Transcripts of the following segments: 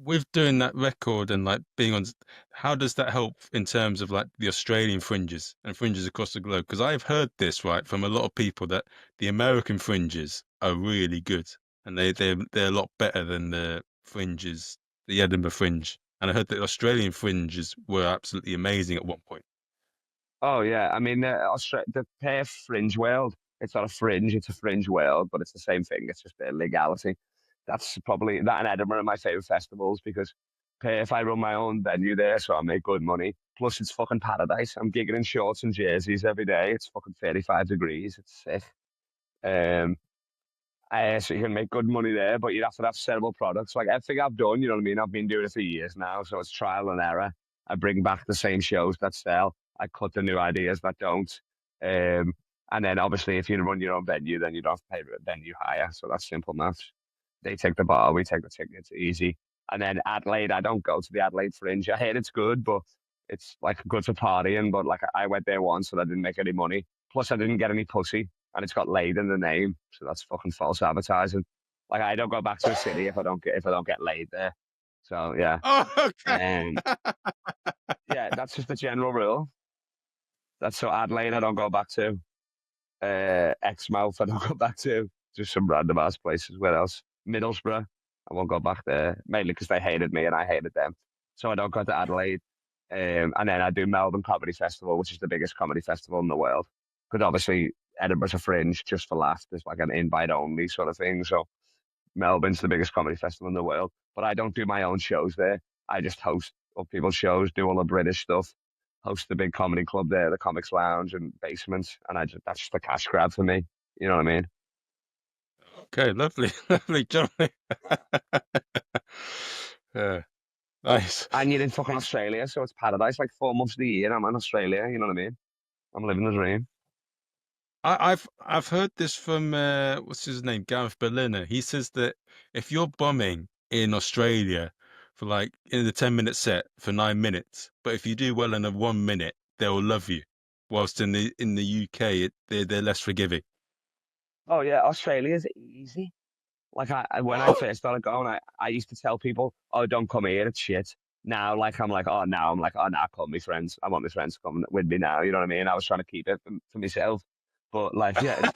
with doing that record and like being on, how does that help in terms of like the Australian fringes and fringes across the globe? Because I've heard this right from a lot of people that the American fringes are really good and they're a lot better than the fringes, the Edinburgh Fringe. And I heard that Australian fringes were absolutely amazing at one point. Oh yeah, I mean the Perth fringe world. It's not a fringe; it's a fringe world, but it's the same thing. It's just legality. That's probably that and Edinburgh are my favorite festivals because Perth, I run my own venue there, so I make good money. Plus, it's fucking paradise. I'm gigging in shorts and jerseys every day. It's fucking 35 degrees. It's sick. Um, so you can make good money there, but you have to have sellable products. Like everything I've done, you know what I mean? I've been doing it for years now, so it's trial and error. I bring back the same shows that sell. I cut the new ideas that don't. Um, and then obviously, if you run your own venue, then you don't have to pay venue hire. So that's simple maths. They take the bar, we take the tickets, easy. And then Adelaide, I don't go to the Adelaide Fringe. I heard it's good, but it's like good for partying. But like I went there once and I didn't make any money. Plus, I didn't get any pussy and it's got laid in the name, so that's fucking false advertising. Like I don't go back to a city if I don't get laid there. So yeah, Oh, okay. and yeah, that's just the general rule. That's so Adelaide I don't go back to. Exmouth I don't go back to. Just some random ass places. Where else? Middlesbrough. I won't go back there mainly because they hated me and I hated them. So I don't go to Adelaide. And then I do Melbourne Comedy Festival, which is the biggest comedy festival in the world. Because obviously Edinburgh's a fringe just for laughs. There's like an invite only sort of thing. So Melbourne's the biggest comedy festival in the world. But I don't do my own shows there. I just host other people's shows, do all the British stuff, host the big comedy club there, the Comics Lounge and Basement. And that's just a cash grab for me. You know what I mean? Okay, lovely, lovely, Johnny. Yeah, nice. And you're in fucking Australia, so it's paradise. Like 4 months of the year, I'm in Australia. You know what I mean? I'm living the dream. I've heard this from what's his name, Gareth Berliner. He says that if you're bombing in Australia for like in the 10-minute set for 9 minutes, but if you do well in a 1 minute, they'll love you. Whilst in the UK, they're less forgiving. Oh yeah, Australia's easy. Like when I first started going, I used to tell people, "Oh, don't come here, it's shit." Now I'm like, "Oh, now come, my friends. I want my friends to come with me now." You know what I mean? I was trying to keep it for myself, but like, yeah,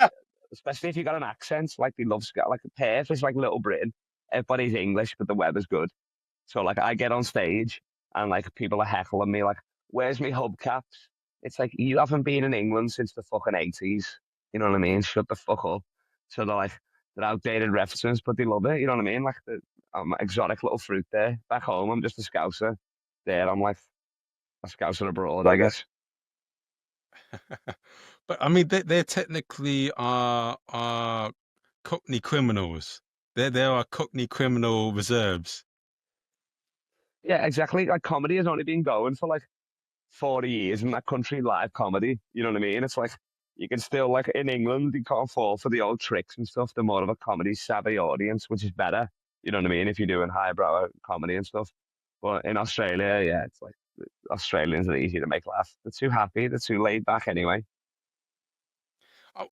especially if you got an accent, like they love like Perth is like Little Britain. Everybody's English, but the weather's good. So like, I get on stage and like people are heckling me, like, "Where's my hubcaps?" It's like you haven't been in England since the fucking 80s. You know what I mean? Shut the fuck up. So they're outdated references, but they love it. You know what I mean? Like I'm exotic little fruit there. Back home, I'm just a scouser. There, I'm like a scouser abroad, I guess. But I mean, they're technically are Cockney criminals. There are Cockney criminal reserves. Yeah, exactly. Like comedy has only been going for like 40 years in that country, live comedy. You know what I mean? It's like you can still like in England, you can't fall for the old tricks and stuff. They're more of a comedy savvy audience, which is better. You know what I mean? If you're doing highbrow comedy and stuff. But in Australia, yeah, it's like Australians are easy to make laugh. They're too happy. They're too laid back anyway. Oh,